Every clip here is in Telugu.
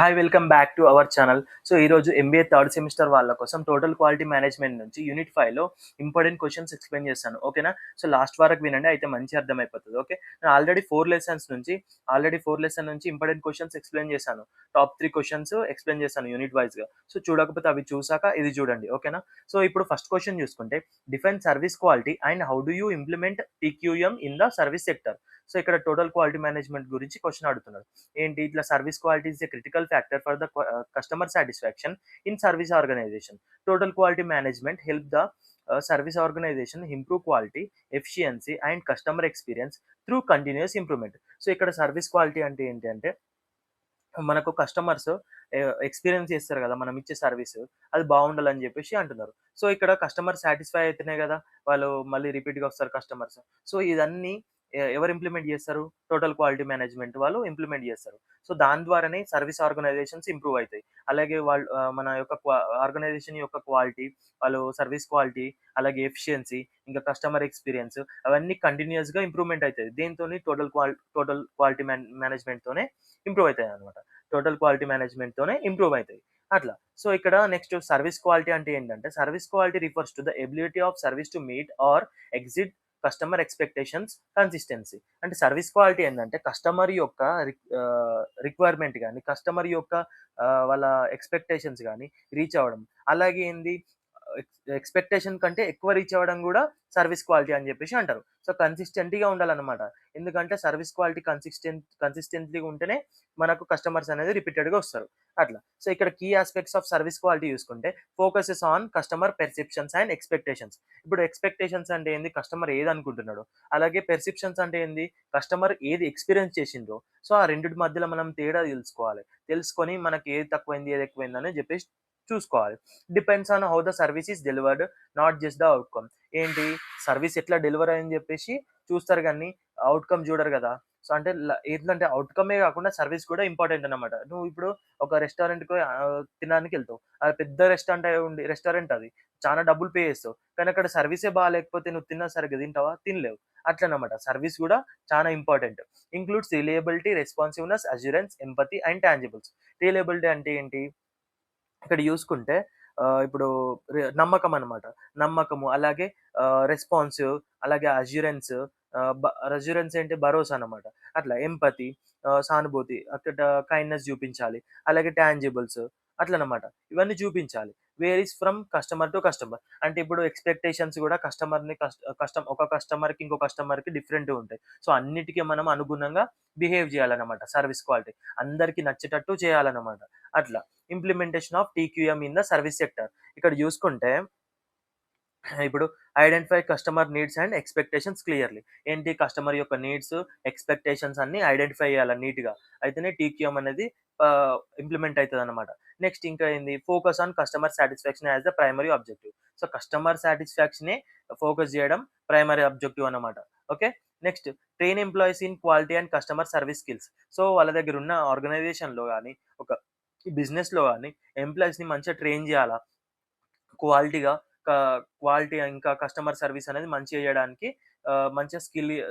Hi welcome back to our channel. So ఈరోజు ఎంబీఏ థర్డ్ సెమిస్టర్ వాళ్ళ కోసం టోటల్ క్వాలిటీ మేనేజ్మెంట్ నుంచి యూనిట్ 5లో ఇంపార్టెంట్ క్వశ్చన్స్ ఎక్స్ప్లెయిన్ చేస్తాను. ఓకేనా? సో లాస్ట్ వరకు వినండి, అయితే మంచి అర్థమైపోతుంది. ఓకే, నేను ఆల్రెడీ ఫోర్ లెసన్ నుంచి ఇంపార్టెంట్ క్వశ్చన్స్ ఎక్స్ప్లెయిన్ చేశాను. టాప్ 3 క్వశ్చన్స్ ఎక్స్ప్లెయిన్ చేశాను యూనిట్ వైజ్గా. సో చూడకపోతే అవి చూసాక ఇది చూడండి. ఓకేనా? సో ఇప్పుడు ఫస్ట్ క్వశ్చన్ చూసుకుంటే, define service quality and how do you implement TQM in the service sector. So ఇక్కడ టోటల్ క్వాలిటీ మేనేజ్మెంట్ గురించి క్వశ్చన్ అడుగుతున్నారు. ఏంటి ఇట్లా, service quality is a critical factor for the customer satisfaction in service organization. Total quality management help the service organization improve quality, efficiency and customer experience through continuous improvement. So ఇక్కడ సర్వీస్ క్వాలిటీ అంటే ఏంటి అంటే, మనకు కస్టమర్స్ ఎక్స్పీరియన్స్ చేస్తారు కదా మనం ఇచ్చే సర్వీస్, అది బాగుండాలని చెప్పేసి అంటున్నారు. సో ఇక్కడ కస్టమర్ సాటిస్ఫై అయితేనే కదా వాళ్ళు మళ్ళీ రిపీట్గా వస్తారు కస్టమర్స్. సో ఇదన్నీ ఎవరు ఇంప్లిమెంట్ చేస్తారు? టోటల్ క్వాలిటీ మేనేజ్మెంట్ వాళ్ళు ఇంప్లిమెంట్ చేస్తారు. సో దాని ద్వారానే సర్వీస్ ఆర్గనైజేషన్స్ ఇంప్రూవ్ అవుతాయి. అలాగే వాళ్ళు మన యొక్క ఆర్గనైజేషన్ యొక్క క్వాలిటీ, వాళ్ళు సర్వీస్ క్వాలిటీ, అలాగే ఎఫిషియన్సీ, ఇంకా కస్టమర్ ఎక్స్పీరియన్స్, అవన్నీ కంటిన్యూస్గా ఇంప్రూవ్మెంట్ అవుతాయి. దీంతో టోటల్ క్వాలిటీ మేనేజ్మెంట్తోనే ఇంప్రూవ్ అవుతాయి అనమాట. టోటల్ క్వాలిటీ మేనేజ్మెంట్తోనే ఇంప్రూవ్ అవుతాయి అట్లా. సో ఇక్కడ నెక్స్ట్ సర్వీస్ క్వాలిటీ అంటే ఏంటంటే, service quality refers to the ability of service to meet or exit customer expectations consistency. అంటే సర్వీస్ క్వాలిటీ ఏంటంటే, కస్టమర్ యొక్క రిక్వైర్మెంట్ కానీ, కస్టమర్ యొక్క వాళ్ళ ఎక్స్పెక్టేషన్స్ కానీ రీచ్ అవ్వడం, అలాగే ఏంది ఎక్స్పెక్టేషన్ కంటే ఎక్కువ రీచ్ అవ్వడం కూడా సర్వీస్ క్వాలిటీ అని చెప్పేసి అంటారు. సో కన్సిస్టెంట్గా ఉండాలన్నమాట. ఎందుకంటే సర్వీస్ క్వాలిటీ కన్సిస్టెంట్లీగా ఉంటేనే మనకు కస్టమర్స్ అనేది రిపీటెడ్గా వస్తారు అట్లా. సో ఇక్కడ key aspects of service quality చూసుకుంటే, focuses on customer perceptions and expectations. ఇప్పుడు ఎక్స్పెక్టేషన్స్ అంటే ఏంది, కస్టమర్ ఏది అనుకుంటున్నాడు. అలాగే పెర్సెప్షన్స్ అంటే ఏంది, కస్టమర్ ఏది ఎక్స్పీరియన్స్ చేసిండ్రో. సో ఆ రెండింటి మధ్యలో మనం తేడా తెలుసుకోవాలి. తెలుసుకొని మనకి ఏది తక్కువైంది ఏది ఎక్కువైంది అని చెప్పేసి చూసుకోవాలి. Depends on how the service is delivered, not just the outcome. ఏంటి, సర్వీస్ ఎట్లా డెలివర్ అయ్యని చెప్పేసి చూస్తారు కానీ అవుట్కమ్ చూడరు కదా. సో అంటే ఏంటంటే అవుట్కమే కాకుండా సర్వీస్ కూడా ఇంపార్టెంట్ అనమాట. నువ్వు ఇప్పుడు ఒక రెస్టారెంట్కి తినడానికి వెళ్తావు, అది పెద్ద రెస్టారెంట్ అది, చాలా డబ్బులు పే చేస్తావు, కానీ అక్కడ సర్వీసే బాగాలేకపోతే నువ్వు తిన్నా సరిగ్గా తింటావా? తినలేవు. అట్లనమాట, సర్వీస్ కూడా చాలా important. Includes reliability, responsiveness, assurance, empathy and tangibles. Reliability అంటే ఏంటి, ఇక్కడ చూసుకుంటే ఇప్పుడు నమ్మకం అనమాట. నమ్మకము, అలాగే రెస్పాన్సివ్, అలాగే అష్యూరెన్స్. అష్యూరెన్స్ ఏంటి, భరోసా అనమాట. అట్లా ఎంపతి, సానుభూతి, అక్కడ కైండ్నెస్ చూపించాలి. అలాగే టాంజిబుల్స్ అట్లనమాట, ఇవన్నీ చూపించాలి. Varies from customer to customer. అంటే ఇప్పుడు ఎక్స్పెక్టేషన్స్ కూడా ఒక కస్టమర్కి ఇంకో కస్టమర్కి డిఫరెంట్ ఉంటాయి. సో అన్నిటికీ మనం అనుగుణంగా బిహేవ్ చేయాలన్నమాట. సర్వీస్ క్వాలిటీ అందరికీ నచ్చేటట్టు చేయాలన్నమాట అట్లా. Implementation of TQM in the service sector. ఇక్కడ చూసుకుంటే, ఇప్పుడు identify customer needs and expectations clearly. ఏంటి, కస్టమర్ యొక్క నీడ్స్, ఎక్స్పెక్టేషన్స్ అన్ని ఐడెంటిఫై చేయాలి నీట్గా, అయితేనే టీక్యూఎం అనేది ఇంప్లిమెంట్ అవుతుంది అనమాట. నెక్స్ట్ ఇంకా ఏంది, focus on customer satisfaction as the primary objective. So customer సాటిస్ఫాక్షనే ఫోకస్ చేయడం ప్రైమరీ ఆబ్జెక్టివ్ అనమాట. Okay, next train employees in quality and customer service skills. So వాళ్ళ దగ్గర ఉన్న ఆర్గనైజేషన్లో కానీ, ఒక బిజినెస్లో కానీ ఎంప్లాయీస్ని మంచిగా ట్రైన్ చేయాలా, క్వాలిటీగా. క్వాలిటీ ఇంకా కస్టమర్ సర్వీస్ అనేది మంచిగా చేయడానికి మంచిగా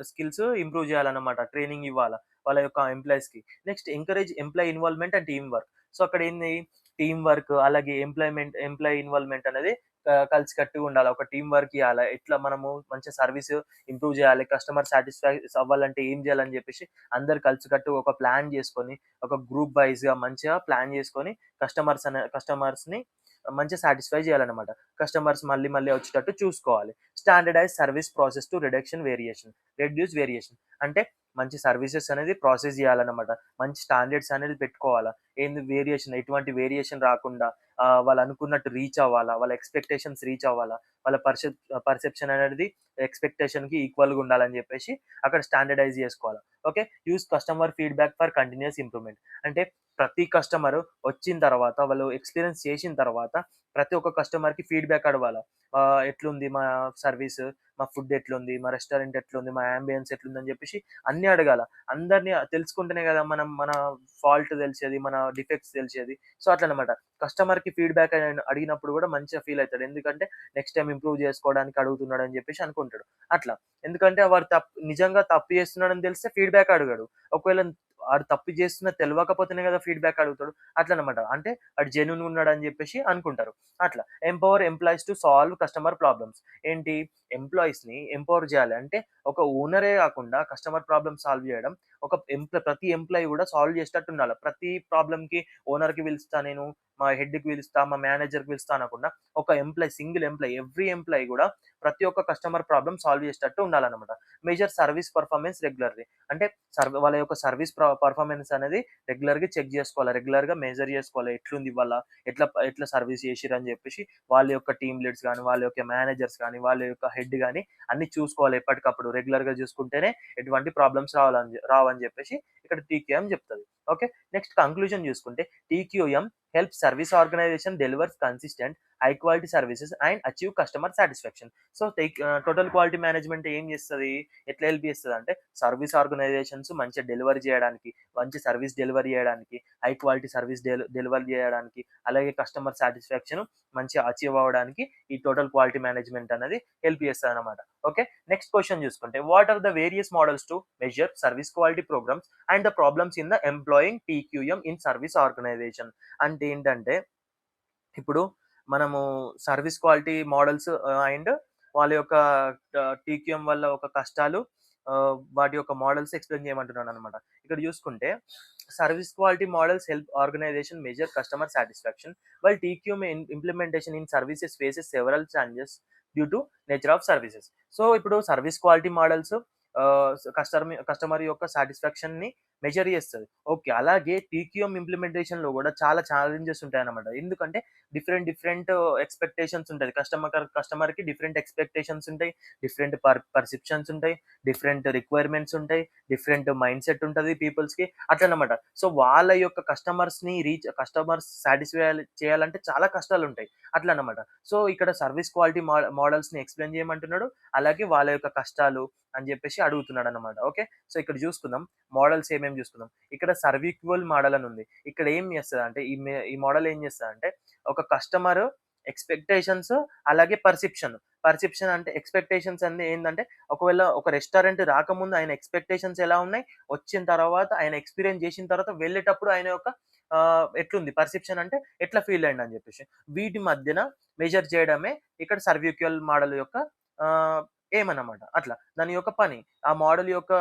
స్కిల్స్ ఇంప్రూవ్ చేయాలన్నమాట. ట్రైనింగ్ ఇవ్వాలా వాళ్ళ యొక్క ఎంప్లాయీస్కి. Next encourage employee involvement and team work. So అక్కడ ఏంది, టీమ్ వర్క్, అలాగే ఎంప్లాయీ ఇన్వాల్వ్మెంట్ అనేది కలిసికట్టుగా ఉండాలి. ఒక టీం వర్క్ ఇవ్వాలి. ఎట్లా మనము మంచిగా సర్వీస్ ఇంప్రూవ్ చేయాలి, కస్టమర్ సాటిస్ఫై అవ్వాలంటే ఏం చేయాలని చెప్పేసి అందరు కలిసికట్టు ఒక ప్లాన్ చేసుకొని, ఒక గ్రూప్ వైజ్గా మంచిగా ప్లాన్ చేసుకొని కస్టమర్స్ని మంచిగా సాటిస్ఫై చేయాలన్నమాట. కస్టమర్స్ మళ్ళీ మళ్ళీ వచ్చేటట్టు చూసుకోవాలి. Standardize service process to reduce variation. అంటే మంచి సర్వీసెస్ అనేది ప్రాసెస్ చేయాలన్నమాట. మంచి స్టాండర్డ్స్ అనేది పెట్టుకోవాలా. ఏంది వేరియేషన్, ఎటువంటి వేరియేషన్ రాకుండా వాళ్ళు అనుకున్నట్టు రీచ్ అవ్వాలా, వాళ్ళ ఎక్స్పెక్టేషన్స్ రీచ్ అవ్వాలా, వాళ్ళ పర్సెప్షన్ అనేది ఎక్స్పెక్టేషన్కి ఈక్వల్గా ఉండాలని చెప్పేసి అక్కడ స్టాండర్డైజ్ చేసుకోవాలి. Okay, use customer feedback for continuous improvement. అంటే ప్రతి కస్టమర్ వచ్చిన తర్వాత, వాళ్ళు ఎక్స్పీరియన్స్ చేసిన తర్వాత, ప్రతి ఒక్క కస్టమర్కి ఫీడ్బ్యాక్ అడగాల. ఎట్లుంది మా సర్వీస్, మా ఫుడ్ ఎట్లుంది, మా రెస్టారెంట్ ఎట్లుంది, మా యాంబియన్స్ ఎట్లుంది అని చెప్పేసి అన్నీ అడగాల. అందరినీ తెలుసుకుంటేనే కదా మనం మన ఫాల్ట్ తెలిసేది, మన డిఫెక్ట్స్ తెలిసేది. సో అట్లనమాట, కస్టమర్కి ఫీడ్బ్యాక్ అడిగినప్పుడు కూడా మంచిగా ఫీల్ అవుతాడు. ఎందుకంటే నెక్స్ట్ టైం ఇంప్రూవ్ చేసుకోవడానికి అడుగుతున్నాడు అని చెప్పేసి అనుకుంటాడు అట్లా. ఎందుకంటే వాడు నిజంగా తప్పు చేస్తున్నాడని తెలిస్తే ఫీడ్బ్యాక్ అడగడు. ఒకవేళ ఆడు తప్పు చేస్తున్నా తెలవకపోతేనే కదా ఫీడ్‌బ్యాక్ అడుగుతాడు. అట్లనమాట. అంటే ఆడు జెన్యూన్‌గా ఉన్నాడని చెప్పేసి అనుకుంటారు. అట్లా. Empower employees to solve customer problems. ఏంటి ఎంప్లాయీస్‌ని ఎంపవర్ చేయాలి. అంటే ఒక ఓనరే కాకుండా కస్టమర్ ప్రాబ్లమ్ సాల్వ్ చేయడం ఒక ప్రతి ఎంప్లాయీ కూడా సాల్వ్ చేసేటట్టు ఉండాలి. ప్రతి ప్రాబ్లమ్‌కి ఓనర్‌కి పిలుస్తా నేను, మా హెడ్‌కి పిలుస్తా, మా మేనేజర్‌కి పిలుస్తా అనకుండా ఒక సింగిల్ ఎంప్లాయీ ఎవ్రీ ఎంప్లాయీ కూడా ప్రతి ఒక్క కస్టమర్ ప్రాబ్లమ్ సాల్వ్ చేసేటట్టు ఉండాలన్నమాట. Major service performance regularly. అంటే వాళ్ళ యొక్క సర్విస్ పెర్ఫార్మన్స్ అనేది రెగ్యులర్‌గా చెక్ చేసుకోవాలి. రెగ్యులర్‌గా మెజర్ చేసుకోవాలి. ఎట్లుంది ఇవాళ? ఎట్లా సర్విస్ చేసిర్రు అని చెప్పేసి వాళ్ళ యొక్క టీమ్ లీడ్స్ గాని, వాళ్ళ యొక్క మేనేజర్స్ గాని, వాళ్ళ యొక్క హెడ్ గాని అన్ని చూసుకోవాలి ఎప్పటికప్పుడు. రెగ్యులర్‌గా చూసుకుంటేనే ఎటువంటి ప్రాబ్లమ్స్ రావని చెప్పేసి ఇక్కడ టీక్యూఎం చెప్తది. ఓకే. నెక్స్ట్ కంక్లూజన్ చూసుకుంటే TQM help service organization delivers consistent high quality services and achieve customer satisfaction. So total quality management ఏం చేస్తది? ఎట్లా హెల్ప్ చేస్తదంటే సర్విస్ ఆర్గనైజేషన్స్ మంచిగా డెలివరీ చేయడానికి, మంచి సర్విస్ డెలివరీ చేయడానికి, హై క్వాలిటీ సర్విస్ డెలివరీ చేయడానికి, అలాగే కస్టమర్ సాటిస్ఫాక్షన్ మంచిగా అచీవ్ అవ్వడానికి ఈ టోటల్ క్వాలిటీ మేనేజ్మెంట్ అనేది హెల్ప్ చేస్తదనమాట. ఓకే. నెక్స్ట్ క్వెషన్ చూసుకుంటే what are the various models to measure service quality programmes and the problems in the employing TQM in service organization. అంటే ఏంటంటే ఇప్పుడు మనము సర్విస్ క్వాలిటీ మోడల్స్ అండ్ వాళ్ళ యొక్క టీక్యూఎం వల్ల ఒక కష్టాలు వాటి యొక్క మోడల్స్ ఎక్స్‌ప్లెయిన్ చేయమంటున్నాననమాట. ఇక్కడ చూసుకుంటే service quality models help organization measure customer satisfaction while TQM implementation in services faces several challenges due to nature of services. So ఇప్పుడు సర్విస్ క్వాలిటీ మోడల్స్ కస్టమర్ యొక్క సాటిస్ఫాక్షన్‌ని మెజర్ చేస్తది. ఓకే. అలాగే టీక్యూఎం ఇంప్లిమెంటేషన్‌లో గూడా చాలా ఛాలెంజెస్ ఉంటాయన్నమాట. ఎందుకంటే డిఫరెంట్ ఎక్స్‌పెక్టేషన్స్ ఉంటది. కస్టమర్‌కి డిఫరెంట్ ఎక్స్‌పెక్టేషన్స్ ఉంటాయి. డిఫరెంట్ పర్సెప్షన్స్ ఉంటాయి. డిఫరెంట్ రిక్వైర్మెంట్స్ ఉంటాయి. డిఫరెంట్ మైండ్ సెట్ ఉంటది పీపుల్స్‌కి. అట్లనమాట. సో వాళ్ళ యొక్క కస్టమర్స్ సాటిస్ఫై చేయాలంటే చాలా కష్టాలుంటాయి. అట్లనమాట. సో ఇక్కడ సర్విస్ క్వాలిటీ మోడల్స్‌ని ఎక్స్‌ప్లెయిన్ చేయమంటున్నాడు. అలాగే వాళ్ళ యొక్క కష్టాలు అని జెప్పేసి అడుగుతున్నాడన్నమాట. ఓకే. సో ఇక్కడ జూసుకుందాం. మోడల్స్ ఏమేమి జూసుకుందాం. ఇక్కడ సర్విక్యువల్ మోడల్ అని ఉంది. ఇక్కడ ఏం చేస్తదంటే ఈ మోడల్ ఏం చేస్తదంటే ఒక కస్టమర్ ఎక్స్‌పెక్టేషన్స్ అలాగే పర్సెప్షన్. పర్సెప్షన్ అంటే ఎక్స్‌పెక్టేషన్స్ అంటే ఏందంటే ఒకవేళ ఒక రెస్టారెంట్ రాకముందు ఆయన ఎక్స్‌పెక్టేషన్స్ ఎలా ఉన్నాయి? వచ్చిన తర్వాత ఆయన ఎక్స్‌పీరియన్స్ చేసిన తర్వాత వెళ్ళేటప్పుడు ఆయన యొక్క ఎట్లుంది? పర్సెప్షన్ అంటే ఎట్లా ఫీల్ అయ్యిండని చెప్పేసి. వీటి మధ్యన మెజర్ చేయడమే ఇక్కడ సర్విక్యువల్ మోడల్ యొక్క ఆహ్, ఎయిమ్ అన్నమాట. అట్లా. దాని యొక్క పని. ఆ మోడల్ యొక్క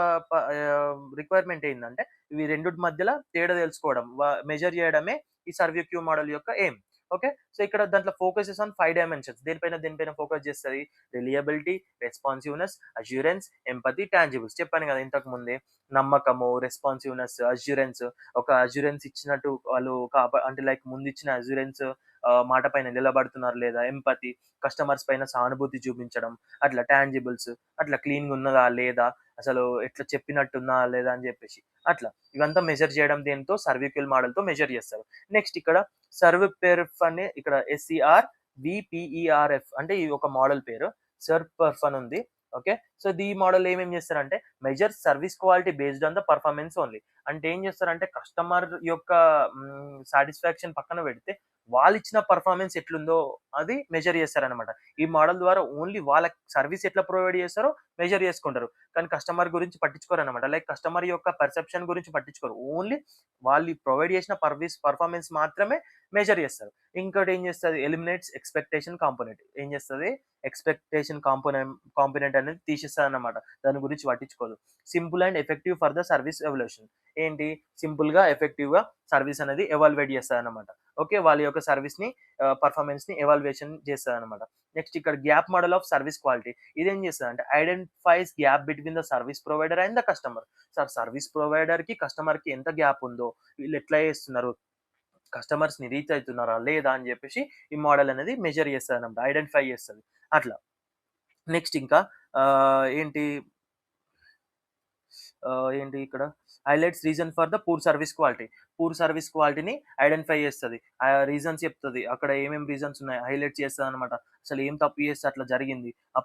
రిక్వైర్మెంట్ ఏందంటే ఇవి రెండిటి మధ్యల తేడా తెలుసుకోవడం. మెజర్ చేయడమే ఈ సర్విక్యూ మోడల్ యొక్క ఎయిమ్. ఓకే. సో ఇక్కడ దాంట్లో ఫోకసెస్ ఆన్ 5 డైమెన్షన్స్. దేనిపైన ఫోకస్ చేస్తది? Reliability, responsiveness, assurance, empathy, tangibles. చెప్పాను కదా ఇంతకు ముందే. నమ్మకము, రెస్పాన్సివ్‌నెస్, అష్యూరెన్స్. ఒక అష్యూరెన్స్ ఇచ్చినట్టు వాళ్ళు అంటే లైక్ ముందిచ్చిన అష్యూరెన్స్ మాట పైన నిలబడుతున్నారు లేదా? ఎంపథీ, కస్టమర్స్ పైన సానుభూతి చూపించడం. అట్లా టాంజిబుల్స్, అట్లా క్లీన్‌గా ఉన్నదా? లేదా? అసలు ఎట్లా చెప్పినట్టుందా? లేదా? అని చెప్పేసి. అట్లా. ఇవంతా మెజర్ చేయడం దేనితో? సర్విక్యువల్ మోడల్‌తో మెజర్ చేస్తారు. నెక్స్ట్ ఇక్కడ సర్వ్‌పెర్ఫ్ అని ఇక్కడ SERVPERF అంటే ఇది ఒక మోడల్ పేరు. సర్వ్‌పెర్ఫ్ అని ఉంది. ఓకే. సో ఈ మోడల్ ఏమేం చేస్తారంటే measure service quality based on the performance only. అంటే ఏం చేస్తారంటే కస్టమర్ యొక్క సాటిస్ఫాక్షన్ పక్కన పెడితే వాళ్ళిచ్చిన పెర్ఫార్మన్స్ ఎట్లుందో అది మెజర్ చేస్తారనమాట. ఈ మోడల్ ద్వారా ఓన్లీ వాళ్ళ సర్విస్ ఎట్లా ప్రొవైడ్ చేస్తారో మెజర్ చేసుకుంటారు. కానీ కస్టమర్ గురించి పట్టించుకోరనమాట. లైక్ కస్టమర్ యొక్క పర్సెప్షన్ గురించి పట్టించుకోరు. ఓన్లీ వాళ్ళు ప్రొవైడ్ చేసిన పెర్ఫార్మన్స్ మాత్రమే మెజర్ చేస్తారు. ఇంకోటి ఏం చేస్తది? Eliminates expectation component. ఏం చేస్తది? ఎక్స్‌పెక్టేషన్ కాంపోనెంట్ అనేది తీసేస్తదన్నమాట. దాని గురించి పట్టించుకోదు. Simple and effective for the service evolution. ఏంటి? సింపుల్‌గా, ఎఫెక్టివ్‌గా సర్విస్ అనేది ఎవాల్యుయేట్ చేస్తదన్నమాట. ఓకే. వాళ్ళ యొక్క సర్విస్‌ని పెర్ఫార్మన్స్‌ని ఎవాల్యుయేషన్ చేస్తదన్నమాట. నెక్స్ట్ ఇక్కడ gap model of service quality. ఇదేం చేస్తదంటే identifies gap between the service provider and the customer. Service ప్రొవైడర్‌కి, కస్టమర్‌కి ఎంత గ్యాప్ ఉందో, వీళ్ళు ఎట్లా చేస్తున్నారు, కస్టమర్స్‌ని రీచ్ అయితున్నారా? లేదా? అని జెప్పేసి ఈ మోడల్ అనేది మెజర్ చేస్తదనమాట. ఐడెంటిఫై చేస్తది. అట్లా. నెక్స్ట్ ఇంకా ఏంటి ఏంటి ఇక్కడ highlights reason for the poor service quality. Poor service క్వాలిటీని ఐడెంటిఫై చేస్తది. రీజన్స్ చెప్తది. అక్కడ ఏమేం రీజన్స్ ఉన్నాయి హైలైట్ చేస్తదనమాట. అసలు ఏం తప్పు చేస్తే అట్లా జరిగింది. ఆ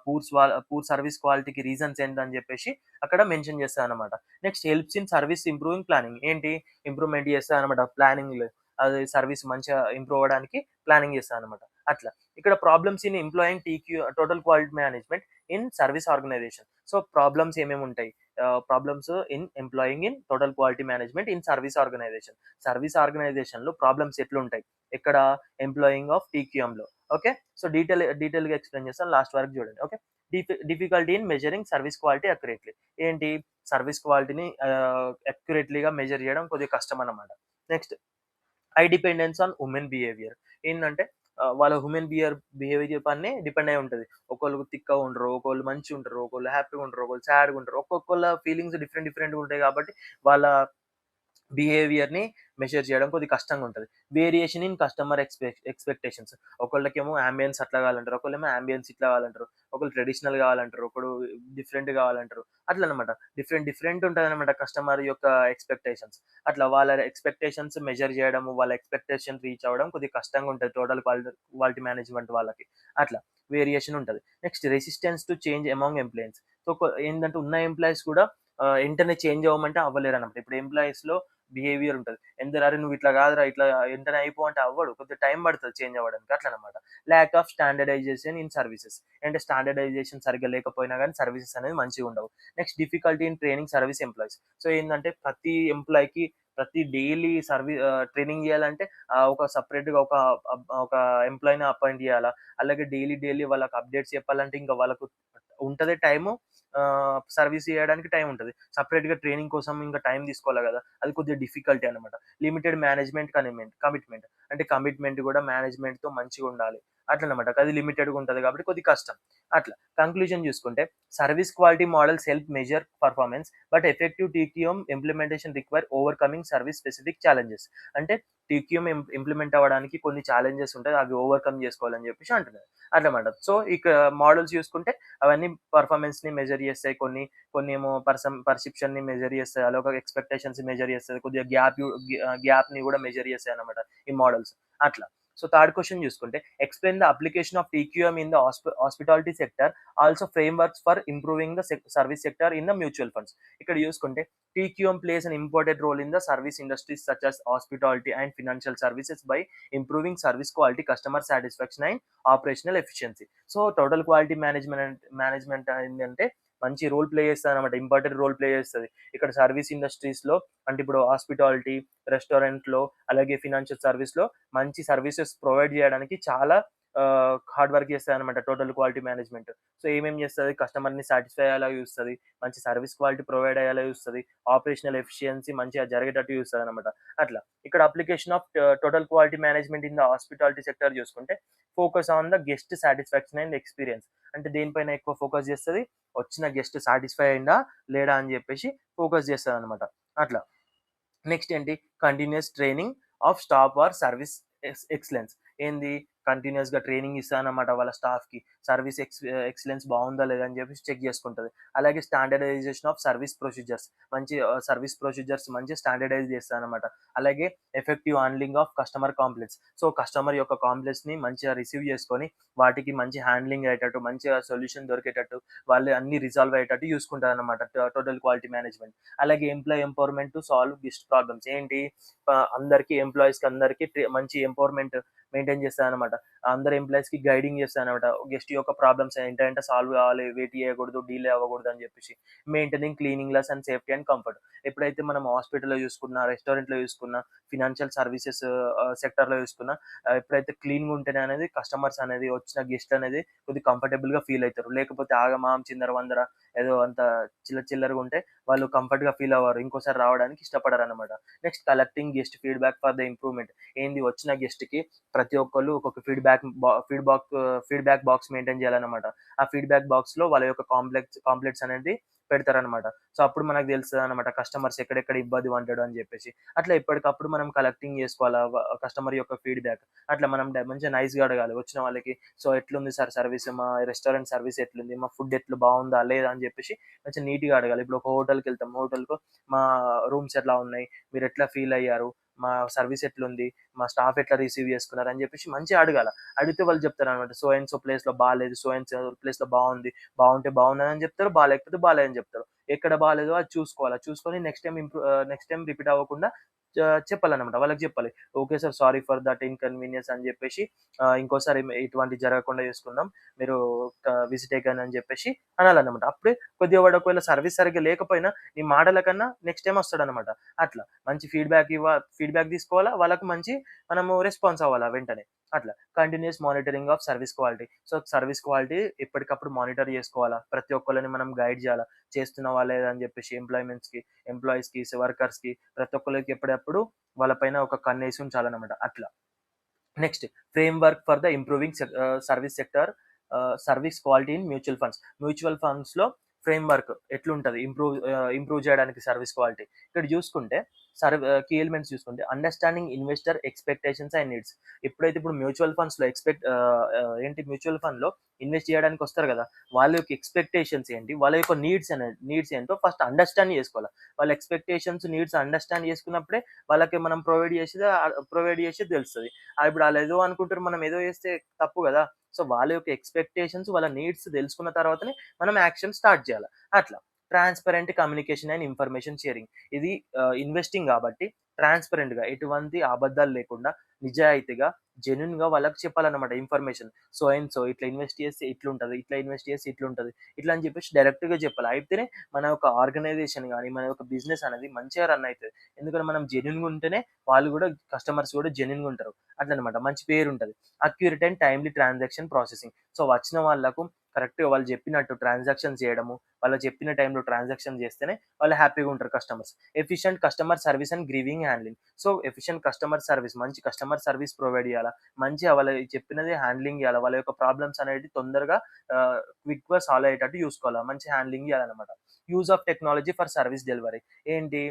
పూర్ సర్విస్ క్వాలిటీకి రీజన్స్ ఏంటని చెప్పేసి అక్కడ మెన్షన్ చేస్తదనమాట. Next helps in service improving planning. ఏంటి ఇంప్రూవ్‌మెంట్ చేస్తదనమాట ప్లానింగ్‌లో. అది సర్విస్ మంచిగా ఇంప్రూవ్ అవ్వడానికి ప్లానింగ్ చేస్తదనమాట. అట్లా. ఇక్కడ problems in employing total quality management in service organization. So problems ఏమేమి ఉంటాయి? Problems in employing in total quality management in service organization. Service ఆర్గనైజేషన్‌లో ప్రాబ్లమ్స్ ఎట్లుంటాయి? ఎక్కడ? ఎంప్లాయింగ్ ఆఫ్ టీక్యూఎంలో. ఓకే. సో, డీటెయిల్‌గా ఎక్స్‌ప్లెయిన్ చేస్తాను. లాస్ట్ వరకు చూడండి. Okay. Difficulty in measuring service quality accurately. ఏంటి? సర్వీస్ క్వాలిటీని అక్యురేట్‌లీగా మెజర్ చేయడం కొద్దిగా కష్టం అన్నమాట. Next, high dependence on human behaviour. ఏందంటే వాళ్ళ బిహేవియర్ పైనే డిపెండ్ అయ్యి ఉంటది. ఒకళ్ళు తిక్కగా ఉండరు, ఒకళ్ళు మంచిగుంటరు, ఒకళ్ళు హ్యాపీగా ఉండరు, ఒకళ్ళు సాడ్‌గా ఉంటారు. ఒక్కొక్కళ్ళ ఫీలింగ్స్ డిఫరెంట్‌గా ఉంటాయి కాబట్టి వాళ్ళ బిహేవియర్‌ని మెజర్ చేయడం కొద్దిగా కష్టంగా ఉంటది. Variation in customer expectations. ఒకళ్ళకేమో యాంబియన్స్ అట్లా కావాలంటారు. ఒకళ్ళేమో యాంబియన్స్ ఇట్లా కావాలంటారు. ఒకళ్ళు ట్రెడిషనల్ కావాలంటారు. ఒకడు డిఫరెంట్ కావాలంటారు. అట్లనమాట. డిఫరెంట్ ఉంటదనమాట కస్టమర్ యొక్క ఎక్స్‌పెక్టేషన్స్. అట్లా వాళ్ళ ఎక్స్‌పెక్టేషన్స్ మెజర్ చేయడము, వాళ్ళ ఎక్స్‌పెక్టేషన్ రీచ్ అవ్వడం కొద్దిగా కష్టంగా ఉంటది టోటల్ క్వాలిటీ మేనేజ్‌మెంట్ వాళ్ళకి. అట్లా వేరియేషన్ ఉంటది. Next, resistance to change among employees. So, ఏందంటే ఉన్న ఎంప్లాయీస్ కూడా ఎంటనే చేంజ్ అవ్వమంటే అవ్వలేరనమాట. ఇప్పుడు ఎంప్లాయీస్‌లో బిహేవియర్ ఉంటది. "అరె! నువ్వు ఇట్లా కాదురా, ఇట్లా వెంటనే అయిపో" అంటే అవ్వడు. కొద్దిగా టైం పడతది చేంజ్ అవ్వడానికి అట్లనమాట. Lack of standardization in services. అంటే స్టాండర్డైజేషన్ సరిగ్గా లేకపోయినా గానీ సర్వీసెస్ అనేది మంచిగుండవు. Next, difficulty in training service employees. So, ఏందంటే ప్రతి ఎంప్లాయ్‌కి ప్రతి డైలీ ట్రైనింగ్ చేయాలంటే ఒక సెపరేట్‌గా ఒక ఎంప్లాయ్‌ని అపాయింట్ చేయాలా. అలాగే డైలీ వాళ్ళకి అప్డేట్స్ చెప్పాలంటే ఇంకా వాళ్ళకు ఉంటది టైము. సర్వీస్ చేయడానికి టైం ఉంటది. సెపరేట్‌గా ట్రైనింగ్ కోసం ఇంకా టైం తీసుకోవాలి గదా! అది కొద్దిగా డిఫికల్టీ అన్నమాట. Limited management commitment. అంటే కమిట్మెంట్ గూడా మేనేజ్‌మెంట్‌తో మంచిగుండాలి. అట్లనమాట. అది లిమిటెడ్‌గా ఉంటది కాబట్టి కొద్దిగా కష్టం. అట్లా. కంక్లూజన్ చూసుకుంటే, service quality models help measure performance, but effective TQM implementation require overcoming service specific challenges. అంటే టీక్యూఎం ఇంప్లిమెంట్ అవ్వడానికి కొన్ని ఛాలెంజెస్ ఉంటాయి. అవి ఓవర్‌కమ్ చేసుకోవాలని చెప్పేసి అంటున్నారు. అట్లమాట. సో, ఇక మోడల్స్ చూసుకుంటే అవన్నీ పెర్ఫార్మన్స్‌ని మెజర్ చేస్తాయి. కొన్నేమో పర్సెప్షన్‌ని మెజర్ చేస్తాయి. అలాగే ఎక్స్‌పెక్టేషన్స్‌ని మెజర్ చేస్తది. కొద్దిగా గ్యాప్‌ని కూడా మెజర్ చేస్తాయన్నమాట ఈ మోడల్స్. అట్లా. సో, థర్డ్ క్వెషన్ చూసుకుంటే, explain the application of TQM in the hospitality sector, also frameworks for improving the service sector in the mutual funds. ఇక్కడ చూసుకుంటే TQM plays an important role in the service industries such as hospitality and financial services by improving service quality, customer satisfaction, and operational efficiency. So, total quality management ఏందంటే మంచి రోల్ ప్లే చేస్తదనమాట. ఇంపార్టెంట్ రోల్ ప్లే చేస్తది. ఇక్కడ సర్వీస్ ఇండస్ట్రీస్‌లో అంటే ఇప్పుడు హాస్పిటాలిటీ, రెస్టారెంట్‌లో అలాగే ఫినాన్షియల్ సర్వీస్‌లో మంచి సర్వీసెస్ ప్రొవైడ్ చేయడానికి చాలా హార్డ్ వర్క్ చేస్తదనమాట టోటల్ క్వాలిటీ మేనేజ్మెంట్. సో, ఏమేం చేస్తది? కస్టమర్‌ని సాటిస్ఫై అయ్యేలాగా చూస్తది. మంచి సర్వీస్ క్వాలిటీ ప్రొవైడ్ అయ్యేలా చూస్తది. ఆపరేషనల్ ఎఫిషియన్సీ మంచిగా జరిగేటట్టు చూస్తదనమాట. అట్లా. ఇక్కడ application of total quality management in the hospitality sector చూసుకుంటే, focus on the guest satisfaction and experience. అంటే దేనిపైన ఎక్కువ ఫోకస్ చేస్తది? వచ్చిన గెస్ట్ సాటిస్ఫై అయిండా? లేడా? అని చెప్పేసి ఫోకస్ చేస్తదనమాట. అట్లా. నెక్స్ట్ ఏంటి? Continuous training of staff or service excellence. ఏంది? కంటిన్యూయస్‌గా ట్రైనింగ్ ఇస్తానన్నమాట వాళ్ళ స్టాఫ్‌కి. సర్వీస్ ఎక్సలెన్స్ బావుందా లేదా అని చెప్పేసి చెక్ చేసుకుంటది. అలాగే స్టాండర్డైజేషన్ ఆఫ్ సర్వీస్ ప్రొసీజర్స్. మంచి సర్వీస్ ప్రొసీజర్స్ మంచిగా స్టాండర్డైజ్ చేస్తాదన్నమాట. అలాగే effective handling of customer complaints. So, customer యొక్క కాంప్లెయింట్స్‌ని మంచిగా రిసీవ్ చేసుకొని వాటికి మంచి హ్యాండ్లింగ్ అయ్యేటట్టు, మంచిగా సొల్యూషన్ దొరికేటట్టు, వాళ్ళు అన్నీ రిజాల్వ్ అయ్యేటట్టు చూసుకుంటాదన్నమాట టోటల్ క్వాలిటీ మేనేజ్మెంట్. అలాగే employee empowerment to solve guest problems. ఏంటి? అందరికీ ఎంప్లాయీస్‌కి అందరికి మంచి ఎంపవర్‌మెంట్ మెయింటైన్ చేస్తదనమాట. అందరు ఎంప్లాయీస్‌కి గైడింగ్ చేస్తదనమాట. గెస్ట్ యొక్క ప్రాబ్లమ్స్ ఏంటంటే సాల్వ్ కావాలి, వెయిట్ చేయకూడదు, డిలే అవ్వకూడదు అని చెప్పేసి. Maintaining cleaningness and safety and comfort. ఎప్పుడైతే మనం హాస్పిటల్‌లో చూసుకున్నా, రెస్టారెంట్‌లో చూసుకున్నా, ఫినాన్షియల్ సర్వీసెస్ సెక్టార్‌లో చూసుకున్నా, ఎప్పుడైతే క్లీన్‌గా ఉంటేనే అనేది కస్టమర్స్ అనేది వచ్చిన గెస్ట్ అనేది కొద్దిగా కంఫర్టబుల్‌గా ఫీల్ అయితారు. లేకపోతే ఆగమాగం చిందరవందర ఏదో అంత చిల్లరగా ఉంటే వాళ్ళు కంఫర్ట్‌గా ఫీల్ అవ్వరు. ఇంకోసారి రావడానికి ఇష్టపడరనమాట. Next, collecting guest feedback for the improvement. ఏంది? వచ్చిన గెస్ట్‌కి ప్రతి ఒక్కళ్ళు ఒక్కొక్క ఫీడ్‌బ్యాక్ బాక్స్ మెయింటైన్ చేయాలన్నమాట. ఆ ఫీడ్‌బ్యాక్ బాక్స్‌లో వాళ్ళ యొక్క కాంప్లెయింట్స్ అనేది పెడతారనమాట. సో, అప్పుడు మనకు తెలుస్తదనమాట కస్టమర్స్ ఎక్కడెక్కడ ఇబ్బంది పడ్డాడు అని చెప్పేసి. అట్లా ఎప్పటికప్పుడు మనం కలెక్టింగ్ చేసుకోవాలా కస్టమర్ యొక్క ఫీడ్‌బ్యాక్. అట్లా మనం మంచిగా నైస్‌గా అడగాలి వచ్చిన వాళ్ళకి. సో, ఎట్లుంది సార్ సర్వీస్? మా రెస్టారెంట్ సర్వీస్ ఎట్లుంది? మా ఫుడ్ బావుందా? లేదా? అని చెప్పేసి కొంచెం నీట్‌గా అడగాలి. ఇప్పుడు ఒక హోటల్‌కెళ్తాం. మా రూమ్స్ ఎట్లా ఉన్నాయి? మీరెట్లా ఫీల్ అయ్యారు? మా సర్వీస్ ఎట్లుంది? మా స్టాఫ్ ఎట్లా రిసీవ్ చేసుకున్నారు? అని చెప్పేసి మంచిగా అడగాల. అడిగితే వాళ్ళు చెప్తారనమాట. సో అండ్ సో ప్లేస్‌లో బాలేదు. సో అండ్ సో ప్లేస్‌లో బావుంది. బావుంటే బావున్నదని చెప్తారు. బాలేకపోతే బాలేదని చెప్తారు. ఎక్కడ బాలేదో అది చూసుకోవాలా. చూసుకొని నెక్స్ట్ టైమ్ రిపీట్ అవ్వకుండా చెప్పాలన్నమాట. వాళ్ళకి చెప్పాలి. Okay sir, sorry for that inconvenience అని జెప్పేసి ఇంకోసారి ఇటువంటివి జరగకుండా చూసుకుందాం. మీరు విజిట్ అగైన్ అని జెప్పేసి అనాలన్నమాట. అప్పుడే కొద్దిగా వాడు ఒకవేళ సర్విస్ సరిగ్గా లేకపోయినా నీ మాటల కన్నా నెక్స్ట్ టైమ్ వస్తాడన్నమాట. అట్లా మంచి ఫీడ్‌బ్యాక్ తీసుకోవాలా. వాళ్ళకి మంచి మనము రెస్పాన్స్ అవ్వాలా వెంటనే. అట్లా. Continuous monitoring of service quality. So, service quality ఎప్పటికప్పుడు మానిటర్ చేసుకోవాలా. ప్రతి ఒక్కళ్ళని మనం గైడ్ చేయాలా. చేస్తున్నావా లేదా అని చెప్పేసి ఎంప్లాయీస్‌కి, వర్కర్స్‌కి ప్రతి ఒక్కళ్ళకి ఎప్పుడప్పుడు వాళ్ళ పైన ఒక కన్నేసి ఉంచాలన్నమాట. అట్లా. Next framework for the improving service sector service quality in mutual funds. Mutual ఫండ్స్‌లో ఫ్రేమ్‌వర్క్ ఎట్లుంటది ఇంప్రూవ్ చేయడానికి సర్విస్ క్వాలిటీ. ఇక్కడ చూసుకుంటే కీ ఎలిమెంట్స్ చూసుకుంటే understanding investor expectations and needs. ఎప్పుడైతే ఇప్పుడు మ్యూచువల్ ఫండ్స్‌లో మ్యూచువల్ ఫండ్‌లో ఇన్వెస్ట్ చేయడానికి వస్తారు కదా! వాళ్ళ యొక్క ఎక్స్‌పెక్టేషన్స్ ఏంటి? వాళ్ళ యొక్క నీడ్స్ ఏంటో ఫస్ట్ అండర్‌స్టాండ్ చేసుకోవాలి. వాళ్ళ ఎక్స్‌పెక్టేషన్స్, నీడ్స్ అండర్‌స్టాండ్ చేసుకున్నప్పుడే వాళ్ళకి మనం ప్రొవైడ్ చేసేది తెలుస్తది. ఇప్పుడు ఆళ్ళేదో అనుకుంటారు, మనం ఏదో చేస్తే తప్పు గదా! సో, వాళ్ళ యొక్క ఎక్స్‌పెక్టేషన్స్, వాళ్ళ నీడ్స్ తెలుసుకున్న తర్వాతనే మనం యాక్షన్ స్టార్ట్ జేయాల. అట్లా. Transparent communication and information sharing. ఇది ఇన్వెస్టింగ్ గాబట్టి ట్రాన్స్‌పరెంట్‌గా ఎటువంటి అబద్దాలు లేకుండా, నిజాయితీగా, జెన్యూన్‌గా వాళ్ళకి చెప్పాలన్నమాట ఇన్ఫర్మేషన్. సో అండ్ సో ఇట్లా ఇన్వెస్ట్ చేస్తే ఇట్లుంటది. ఇట్లా ఇన్వెస్ట్ చేస్తే ఇట్లుంటది. ఇట్లా అని చెప్పేసి డైరెక్ట్‌గా చెప్పాలి. అయితేనే మన యొక్క ఆర్గనైజేషన్ గాని, మన యొక్క బిజినెస్ అనేది మంచిగా రన్ అయితది. ఎందుకంటే మనం జెన్యూన్‌గా ఉంటేనే వాళ్ళు గూడా, కస్టమర్స్ గూడా జెన్యూన్‌గా ఉంటారు. అట్లనమాట. మంచి పేరుంటది. Accurate and timely transaction processing. So, వచ్చిన వాళ్ళకు కరెక్ట్‌గా వాళ్ళు చెప్పినట్టు ట్రాన్సాక్షన్ చేయడము, వాళ్ళు చెప్పిన టైంలో ట్రాన్సాక్షన్ చేస్తేనే వాళ్ళు హ్యాపీగా ఉంటారు customers. Efficient customer service and grieving handling. So, efficient customer service, మంచి కస్టమర్ సర్విస్ ప్రొవైడ్ చేయాలా. మంచిగా వాళ్ళ చెప్పినది హ్యాండ్లింగ్ చేయాలా. వాళ్ళ యొక్క ప్రాబ్లమ్స్ అనేటివి తొందరగా క్విక్‌గా సాల్వ్ అయ్యేటట్టు చూసుకోవాలా. మంచి హ్యాండ్లింగ్ చేయాలన్నమాట. Use of technology for service delivery. ఏంటి?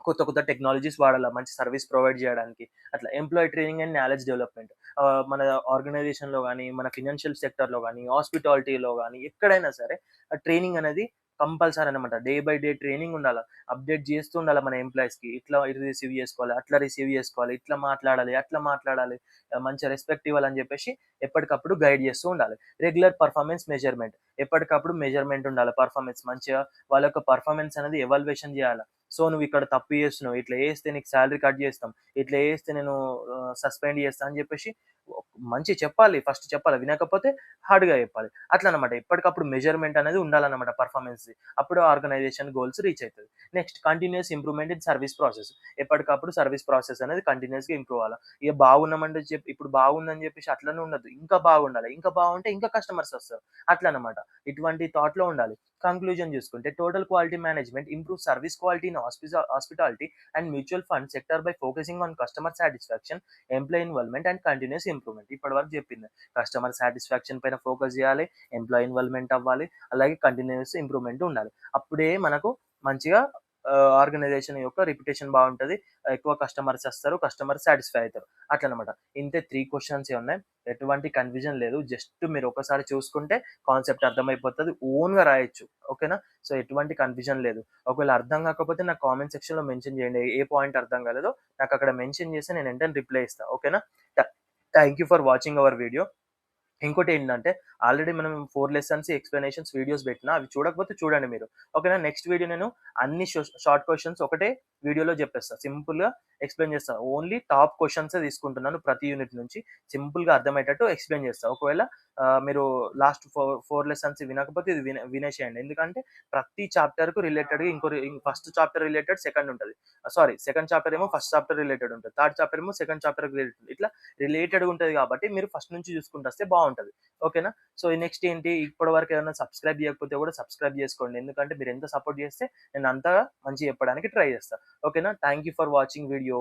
కొత్త టెక్నాలజీస్ వాడాలా మంచి సర్విస్ ప్రొవైడ్ జేయడానికి. అట్లా employee training and knowledge development. మన ఆర్గనైజేషన్‌లో గాని, మన ఫైనాన్షియల్ సెక్టార్‌లో గాని, హాస్పిటాలిటీలో గాని ఎక్కడైనా సరే ట్రైనింగ్ అనేది కంపల్సరీ అన్నమాట. డే బై డే ట్రైనింగ్ ఉండాల. అప్‌డేట్ జేస్తూ ఉండాల మన ఎంప్లాయీస్‌కి. ఇట్లా ఇది రిసీవ్ జేసుకోవాలి, అట్లా రిసీవ్ జేసుకోవాలి, ఇట్లా మాట్లాడాలి, అట్లా మాట్లాడాలి, మంచి రెస్పెక్ట్ ఇవ్వాలని జెప్పేసి ఎప్పటికప్పుడు గైడ్ జేస్తూ ఉండాలి. Regular performance measurement. ఎప్పటికప్పుడు మెజర్‌మెంట్ ఉండాలి. పెర్ఫార్మన్స్ మంచిగా వాళ్ళ యొక్క పెర్ఫార్మన్స్ అనేది ఎవాల్యుయేషన్ జేయాల. సో, నువ్విక్కడ తప్పు చేస్తున్నావు. ఇట్లా చేస్తే నీకు సాలరీ కట్ చేస్తాం. ఇట్లా చేస్తే నేను సస్పెండ్ చేస్తా అని చెప్పేసి మంచిగా చెప్పాలి. ఫస్ట్ చెప్పాలి. వినకపోతే హార్డ్‌గా చెప్పాలి. అట్లనమాట. ఎప్పటికప్పుడు మెజర్‌మెంట్ అనేది ఉండాలన్నమాట పెర్ఫార్మన్స్‌ది. అప్పుడు ఆర్గనైజేషన్ గోల్స్ రీచ్ అయితది. Next continuous improvement in service process. ఎప్పటికప్పుడు సర్విస్ ప్రాసెస్ అనేది కంటిన్యూయస్‌గా ఇంప్రూవ్ అవ్వాల. ఇక బాగున్నామంటే ఇప్పుడు బాగుందని చెప్పేసి అట్లనే ఉండద్దు. ఇంకా బాగుండాలి. ఇంకా బాగుంటే ఇంకా కస్టమర్స్ వస్తారు. అట్లనమాట. ఇటువంటి థాట్‌లో ఉండాలి. కంక్లూజన్ చూసుకుంటే total quality management improve service quality in hospitality and mutual fund sector by focusing on customer satisfaction, employee involvement and continuous improvement. ఇప్పటివరకు చెప్పింది. కస్టమర్ సాటిస్ఫాక్షన్ పైన ఫోకస్ చేయాలి, ఎంప్లాయీ ఇన్వాల్వ్‌మెంట్ అవ్వాలి, అలాగే కంటిన్యూయస్ ఇంప్రూవ్‌మెంట్ ఉండాలి. అప్పుడే మనకు మంచిగా ఆర్గనైజేషన్ యొక్క రిప్యుటేషన్ బాగుంటది. ఎక్కువ కస్టమర్స్ వస్తారు. కస్టమర్ సాటిస్ఫై అయితారు. అట్లనమాట. ఇంతే 3 క్వెషన్సే ఉన్నాయి. ఎటువంటి కన్‌ఫ్యూజన్ లేదు. జస్ట్ మీరు ఒకసారి చూసుకుంటే కాన్సెప్ట్ అర్థమైపోతది. ఓన్‌గా రాయొచ్చు. ఓకేనా? సో, ఎటువంటి కన్‌ఫ్యూజన్ లేదు. ఒకవేళ అర్థం కాకపోతే నాకు కామెంట్ సెక్షన్‌లో మెన్షన్ చేయండి. ఏ పాయింట్ అర్థం కాలేదో నాకక్కడ మెన్షన్ చేస్తే నేను వెంటనే రిప్లై ఇస్తా. ఓకేనా? థా thank you for watching our video. ఇంకోటేంటంటే ఆల్రెడీ మనం 4 లెసన్స్ ఎక్స్‌ప్లనేషన్స్ వీడియోస్ పెట్టినా. అవి చూడకపోతే చూడండి మీరు. ఓకేనా? నెక్స్ట్ వీడియో నేను అన్ని షార్ట్ క్వెషన్స్ ఒకటే వీడియోలో చెప్పేస్తా. సింపుల్‌గా ఎక్స్‌ప్లెయిన్ చేస్తా. ఓన్లీ టాప్ క్వెషన్సే తీసుకుంటున్నాను ప్రతి యూనిట్ నుంచి. సింపుల్‌గా అర్థమయ్యేటట్టు ఎక్స్‌ప్లెయిన్ చేస్తా. ఒకవేళ మీరు లాస్ట్ 4 లెసన్స్ వినకపోతే ఇది వినేసేయండి. ఎందుకంటే ప్రతి చాప్టర్‌కు రిలేటెడ్‌గా ఫస్ట్ చాప్టర్ రిలేటెడ్ సెకండ్ ఉంటది. సెకండ్ చాప్టర్ ఏమో ఫస్ట్ చాప్టర్ రిలేటెడ్ ఉంటది. థర్డ్ చాప్టర్ ఏమో సెకండ్ చాప్టర్‌కి రిలేటెడ్. ఇట్లా రిలేటెడ్‌గా ఉంటది కాబట్టి మీరు ఫస్ట్ నుంచి చూసుకుంటూ వస్తే బావుంటది. ఓకేనా? సో, నెక్స్ట్ ఏంటి, ఇప్పటివరకు ఏమైనా సబ్స్క్రైబ్ చేయకపోతే కూడా సబ్స్క్రైబ్ చేసుకోండి. ఎందుకంటే మీరు ఎంత సపోర్ట్ చేస్తే నేను అంతగా మంచిగా చెప్పడానికి ట్రై చేస్తా. ఓకేనా? Thank you for watching video.